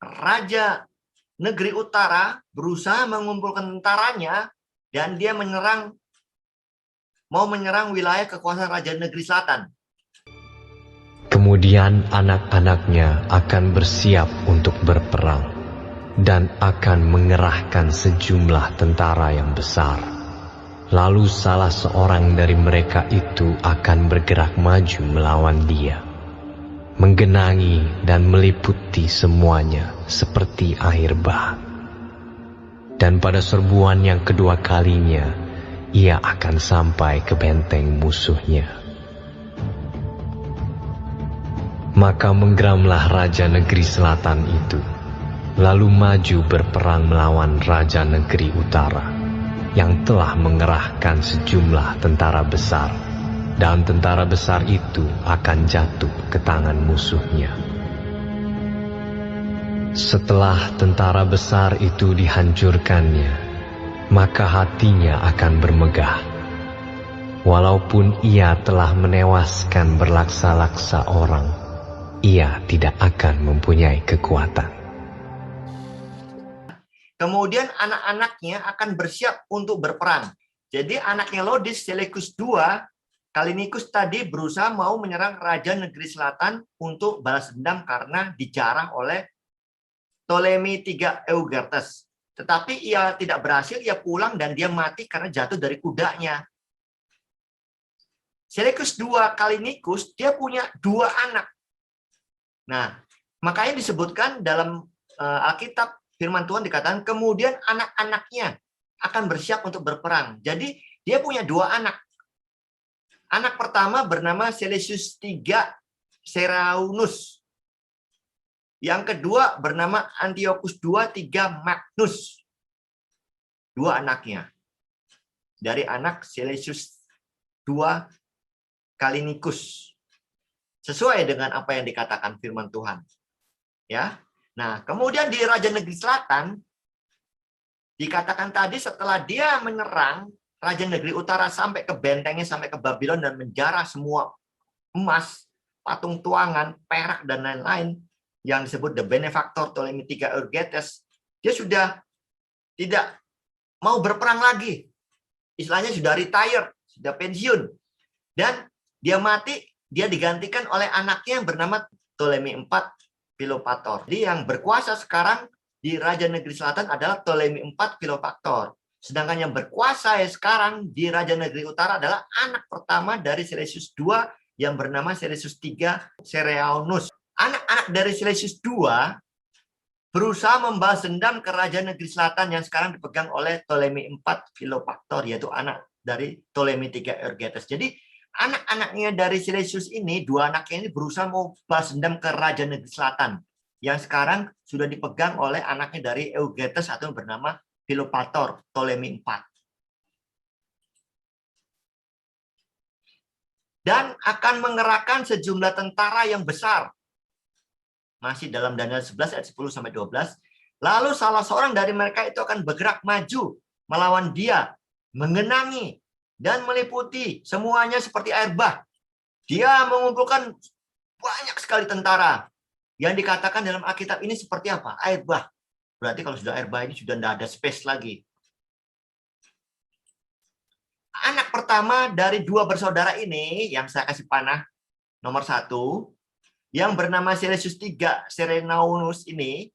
Raja negeri utara berusaha mengumpulkan tentaranya dan dia mau menyerang wilayah kekuasaan raja negeri selatan. Kemudian anak-anaknya akan bersiap untuk berperang dan akan mengerahkan sejumlah tentara yang besar. Lalu salah seorang dari mereka itu akan bergerak maju melawan dia, menggenangi dan meliputi semuanya seperti air bah. Dan pada serbuan yang kedua kalinya, ia akan sampai ke benteng musuhnya. Maka menggeramlah raja negeri selatan itu, lalu maju berperang melawan raja negeri utara, yang telah mengerahkan sejumlah tentara besar. Dan tentara besar itu akan jatuh ke tangan musuhnya. Setelah tentara besar itu dihancurkannya, maka hatinya akan bermegah. Walaupun ia telah menewaskan berlaksa-laksa orang, ia tidak akan mempunyai kekuatan. Kemudian anak-anaknya akan bersiap untuk berperang. Jadi anaknya Laodice, Seleucus II, Kalinikus tadi berusaha mau menyerang Raja Negeri Selatan untuk balas dendam karena dijarah oleh Ptolemy III Euergetes. Tetapi ia tidak berhasil, ia pulang dan dia mati karena jatuh dari kudanya. Seleucus II Kalinikus, dia punya 2 anak. Nah, makanya disebutkan dalam Alkitab, firman Tuhan dikatakan, kemudian anak-anaknya akan bersiap untuk berperang. Jadi, dia punya 2 anak. Anak pertama bernama Seleucus III Serraunus. Yang kedua bernama Antiochus II Magnus. 2 anaknya. Dari anak Seleucus II Kalinikus. Sesuai dengan apa yang dikatakan firman Tuhan. Ya. Nah, kemudian di Raja Negeri Selatan dikatakan tadi setelah dia menyerang Raja Negeri Utara sampai ke bentengnya, sampai ke Babylon dan menjarah semua emas, patung tuangan, perak dan lain-lain yang disebut the benefactor Ptolemy III Euergetes, dia sudah tidak mau berperang lagi. Istilahnya sudah retired, sudah pensiun. Dan dia mati, dia digantikan oleh anaknya yang bernama Ptolemy IV Philopator. Jadi yang berkuasa sekarang di Raja Negeri Selatan adalah Ptolemy IV Philopator. Sedangkan yang berkuasa sekarang di Raja Negeri Utara adalah anak pertama dari Seleucus II yang bernama Seleucus III Serraunus. Anak-anak dari Seleucus II berusaha membalas dendam ke Raja Negeri Selatan yang sekarang dipegang oleh Ptolemy IV Philopator, yaitu anak dari Ptolemy III Euergetes. Jadi anak-anaknya dari Seleucus ini, 2 anaknya ini berusaha mau balas dendam ke Raja Negeri Selatan yang sekarang sudah dipegang oleh anaknya dari Euergetes atau bernama Philopator, Ptolemy IV. Dan akan mengerahkan sejumlah tentara yang besar. Masih dalam Daniel 11 ayat 10-12. Lalu salah seorang dari mereka itu akan bergerak maju melawan dia, mengenangi dan meliputi semuanya seperti air bah. Dia mengumpulkan banyak sekali tentara. Yang dikatakan dalam Alkitab ini seperti apa? Air bah. Berarti kalau sudah air bah ini sudah tidak ada space lagi. Anak pertama dari 2 bersaudara ini, yang saya kasih panah nomor 1, yang bernama Seleucus III Serraunus ini,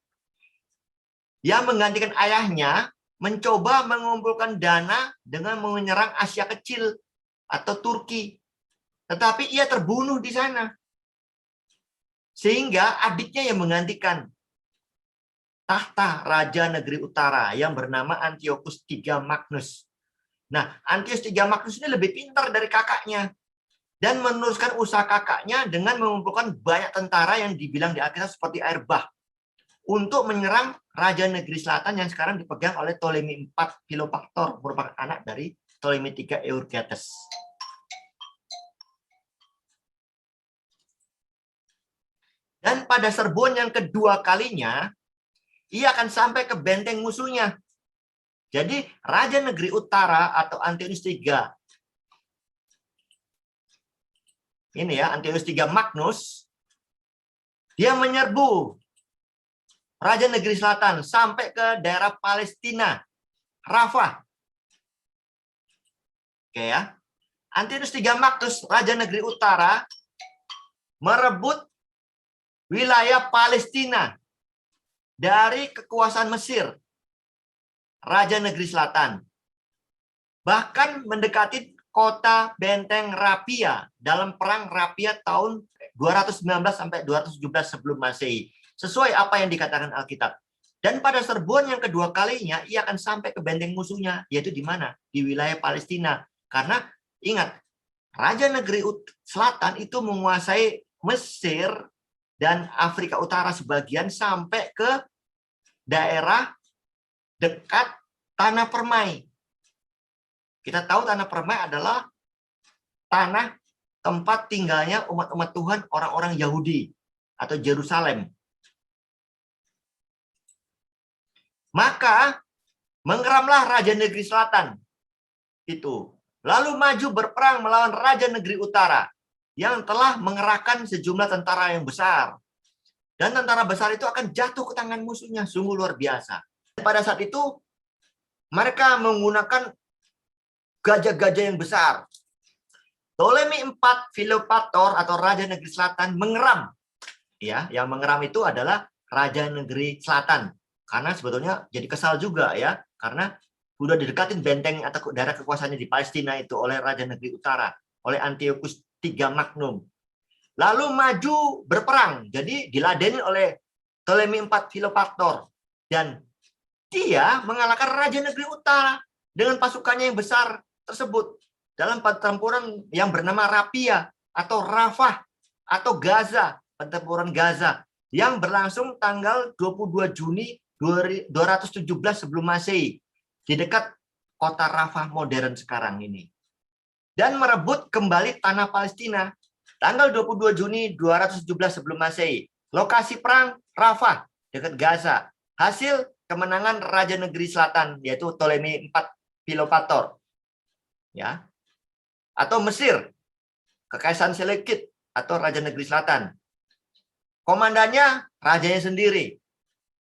yang menggantikan ayahnya, mencoba mengumpulkan dana dengan menyerang Asia Kecil atau Turki. Tetapi ia terbunuh di sana. Sehingga adiknya yang menggantikan tahta Raja Negeri Utara yang bernama Antiochus III Magnus. Nah, Antiochus III Magnus ini lebih pintar dari kakaknya dan meneruskan usaha kakaknya dengan mengumpulkan banyak tentara yang dibilang di Alkitab seperti air bah untuk menyerang Raja Negeri Selatan yang sekarang dipegang oleh Ptolemy IV Philopator, merupakan anak dari Ptolemy III Euergetes. Dan pada serbuan yang kedua kalinya, ia akan sampai ke benteng musuhnya. Jadi Raja Negeri Utara atau Antiochus III, ini ya, Antiochus III Magnus, dia menyerbu Raja Negeri Selatan sampai ke daerah Palestina, Rafah. Oke ya. Antiochus III Magnus, Raja Negeri Utara, merebut wilayah Palestina dari kekuasaan Mesir, Raja Negeri Selatan. Bahkan mendekati kota benteng Rapia dalam perang Rapia tahun 219 sampai 217 sebelum Masehi. Sesuai apa yang dikatakan Alkitab. Dan pada serbuan yang kedua kalinya, ia akan sampai ke benteng musuhnya, yaitu di mana? Di wilayah Palestina. Karena ingat, Raja Negeri Selatan itu menguasai Mesir dan Afrika Utara sebagian sampai ke daerah dekat Tanah Permai. Kita tahu Tanah Permai adalah tanah tempat tinggalnya umat-umat Tuhan, orang-orang Yahudi atau Yerusalem. Maka menggeramlah Raja Negeri Selatan itu, lalu maju berperang melawan Raja Negeri Utara yang telah mengerahkan sejumlah tentara yang besar. Dan tentara besar itu akan jatuh ke tangan musuhnya, sungguh luar biasa. Pada saat itu mereka menggunakan gajah-gajah yang besar. Ptolemy IV Philopator atau Raja Negeri Selatan mengeram. Ya, yang mengeram itu adalah Raja Negeri Selatan. Karena sebetulnya jadi kesal juga ya, karena sudah didekatin benteng atau daerah kekuasaannya di Palestina itu oleh Raja Negeri Utara, oleh Antiochus III Magnum. Lalu maju berperang, jadi diladenin oleh Ptolemy IV Philopator. Dan dia mengalahkan Raja Negeri Utara dengan pasukannya yang besar tersebut dalam pertempuran yang bernama Rapia atau Rafah atau Gaza, pertempuran Gaza yang berlangsung tanggal 22 Juni 217 sebelum Masehi di dekat kota Rafah modern sekarang ini. Dan merebut kembali tanah Palestina tanggal 22 Juni 217 sebelum Masehi. Lokasi perang Rafah dekat Gaza. Hasil kemenangan Raja Negeri Selatan yaitu Ptolemy IV Philopator. Ya. Atau Mesir, Kekaisaran Seleucid atau Raja Negeri Selatan. Komandannya rajanya sendiri.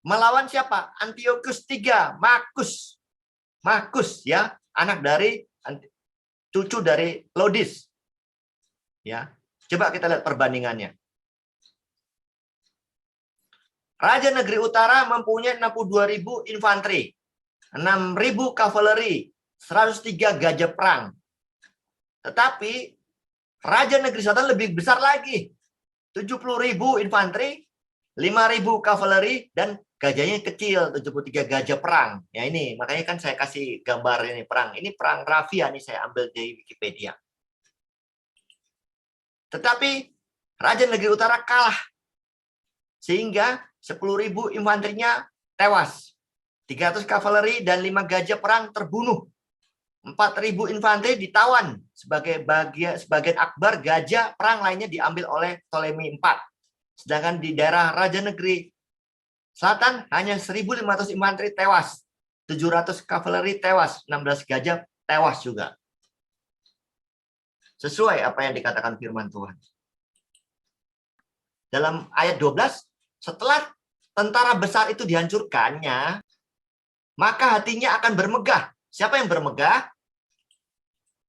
Melawan siapa? Antiochus III, Markus ya, anak dari cucu dari Lodis. Ya. Coba kita lihat perbandingannya. Raja Negeri Utara mempunyai 62.000 infanteri, 6.000 kavaleri, 103 gajah perang. Tetapi Raja Negeri Selatan lebih besar lagi. 70.000 infanteri, 5.000 kavaleri, dan gajahnya kecil, 73 gajah perang. Ya ini, makanya kan saya kasih gambar ini perang. Ini perang Rafia, nih saya ambil dari Wikipedia. Tetapi Raja Negeri Utara kalah. Sehingga 10.000 infanterinya tewas. 300 kavaleri dan 5 gajah perang terbunuh. 4.000 infanteri ditawan sebagai sebagian akbar gajah perang lainnya diambil oleh Ptolemy IV. Sedangkan di daerah Raja Negeri Selatan hanya 1.500 infanteri tewas, 700 kavaleri tewas, 16 gajah tewas juga. Sesuai apa yang dikatakan firman Tuhan. Dalam ayat 12, setelah tentara besar itu dihancurkannya, maka hatinya akan bermegah. Siapa yang bermegah?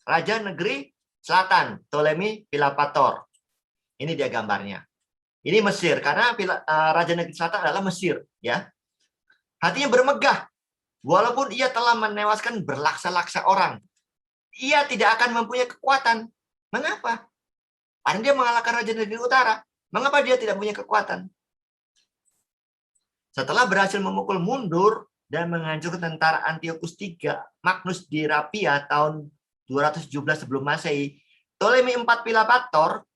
Raja Negeri Selatan, Ptolemy Philopator. Ini dia gambarnya. Ini Mesir, karena Raja Negeri Selatan adalah Mesir. Ya, hatinya bermegah. Walaupun ia telah menewaskan berlaksa-laksa orang, ia tidak akan mempunyai kekuatan. Mengapa? Karena dia mengalahkan Raja Negeri Utara. Mengapa dia tidak punya kekuatan? Setelah berhasil memukul mundur dan menghancurkan tentara Antiochus III Magnus di Rapia tahun 217 sebelum Masehi, Ptolemy IV Philopator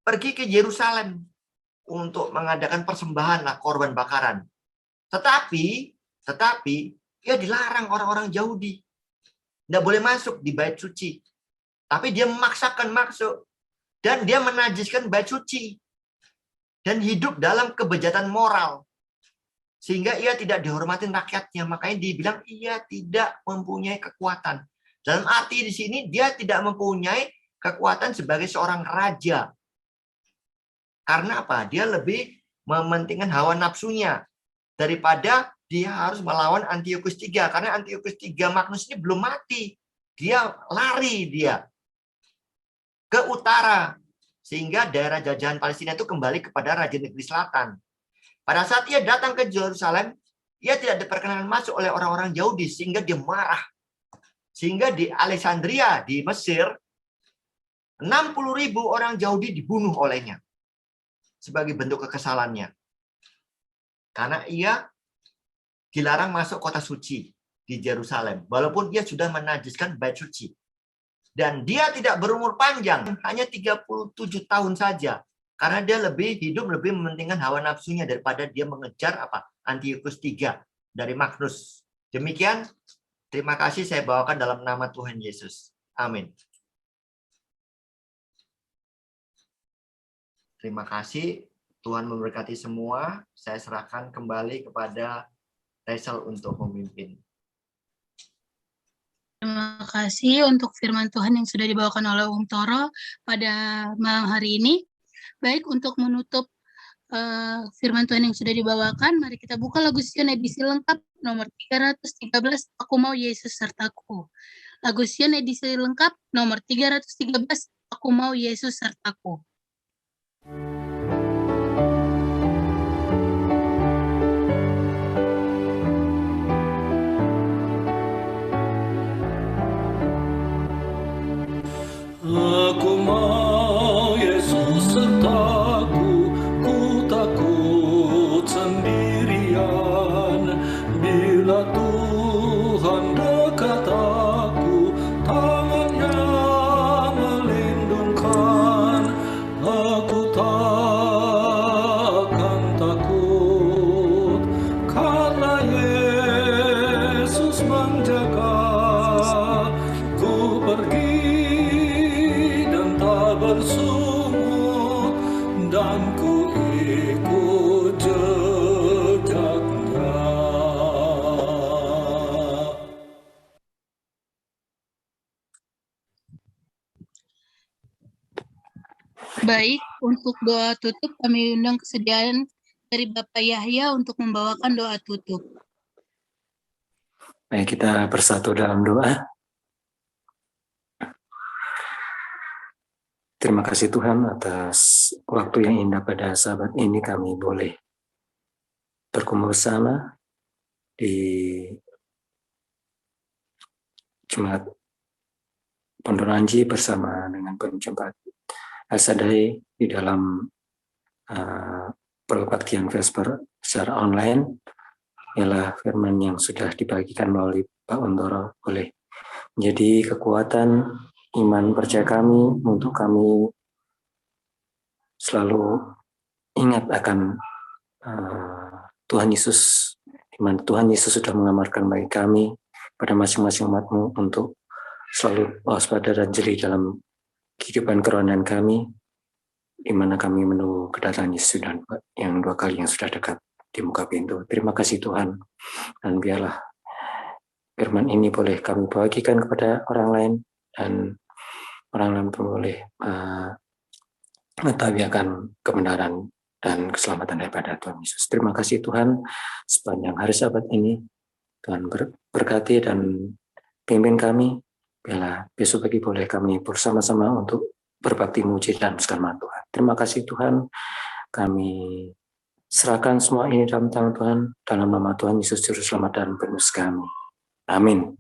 pergi ke Yerusalem untuk mengadakan persembahan korban bakaran. Tetapi ia dilarang orang-orang Yahudi. Tidak boleh masuk di bait suci. Tapi dia memaksakan masuk. Dan dia menajiskan bait suci. Dan hidup dalam kebejatan moral. Sehingga ia tidak dihormatin rakyatnya. Makanya dibilang ia tidak mempunyai kekuatan. Dalam arti di sini dia tidak mempunyai kekuatan sebagai seorang raja. Karena apa? Dia lebih mementingkan hawa nafsunya daripada dia harus melawan Antiochus III. Karena Antiochus III Magnus ini belum mati. Dia lari ke utara. Sehingga daerah jajahan Palestina itu kembali kepada Raja Negeri Selatan. Pada saat ia datang ke Yerusalem, ia tidak diperkenankan masuk oleh orang-orang Yahudi. Sehingga dia marah. Sehingga di Alexandria, di Mesir, 60.000 orang Yahudi dibunuh olehnya. Sebagai bentuk kekesalannya. Karena ia dilarang masuk kota suci di Yerusalem. Walaupun ia sudah menajiskan bait suci. Dan dia tidak berumur panjang. Hanya 37 tahun saja. Karena dia lebih mementingkan hawa nafsunya daripada dia mengejar Antiochus III dari Magnus. Demikian. Terima kasih saya bawakan dalam nama Tuhan Yesus. Amin. Terima kasih. Tuhan memberkati semua. Saya serahkan kembali kepada Rachel untuk memimpin. Terima kasih untuk firman Tuhan yang sudah dibawakan oleh Om Toro pada malam hari ini. Baik, untuk menutup firman Tuhan yang sudah dibawakan, mari kita buka lagu Sion edisi lengkap nomor 313, Aku Mau Yesus Sertaku. Lagu Sion edisi lengkap nomor 313, Aku mau Yesus sertaku. Aku mau Yesus sertaku, ku takut sendirian. Bila Tuhan dekat aku, tangannya melindungkan. Aku takkan takut, karena Yesus menjaga. Ku pergi bersungut dan ku ikut jejaknya. Baik, untuk doa tutup kami undang kesediaan dari Bapak Yahya untuk membawakan doa tutup. Baik, kita bersatu dalam doa. Terima kasih Tuhan atas waktu yang indah pada sahabat ini kami boleh berkumpul bersama di Jumat Pondok Ranji bersama dengan penjumpa Al-Sadai di dalam perbaktian Vesper secara online. Ialah firman yang sudah dibagikan melalui Pak Untoro boleh menjadi kekuatan iman percaya kami untuk kami selalu ingat akan Tuhan Yesus, di mana Tuhan Yesus sudah mengamarkan bagi kami pada masing-masing umat-Mu untuk selalu waspada dan jeli dalam kehidupan kerohanian kami, di mana kami menunggu kedatangan Yesus yang 2 kali yang sudah dekat di muka pintu. Terima kasih Tuhan, dan biarlah firman ini boleh kami bagikan kepada orang lain, dan orang lain pun boleh mengetahui akan kebenaran dan keselamatan daripada Tuhan Yesus. Terima kasih Tuhan, sepanjang hari Sabat ini Tuhan berkati dan pimpin kami. Biarlah besok pagi boleh kami bersama-sama untuk berbakti muji dan segala Tuhan. Terima kasih Tuhan, kami serahkan semua ini dalam tangan Tuhan, dalam nama Tuhan Yesus Juru Selamat dan Penebus kami. Amin.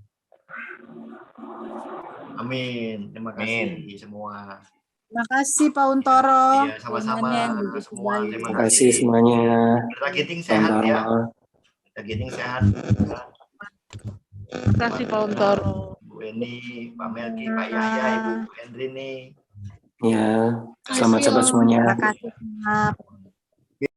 Amin. Terima kasih semua. Terima kasih Pak Untoro. Iya, sama-sama semua. Terima kasih semuanya. Kita Ginting sehat ya. Kita Ginting sehat. Terima kasih Pak Untoro. Bu Eni, Pak Melki, Pak Yahya, Ibu Hendrini. Ya, selamat sahabat semuanya. Terima kasih.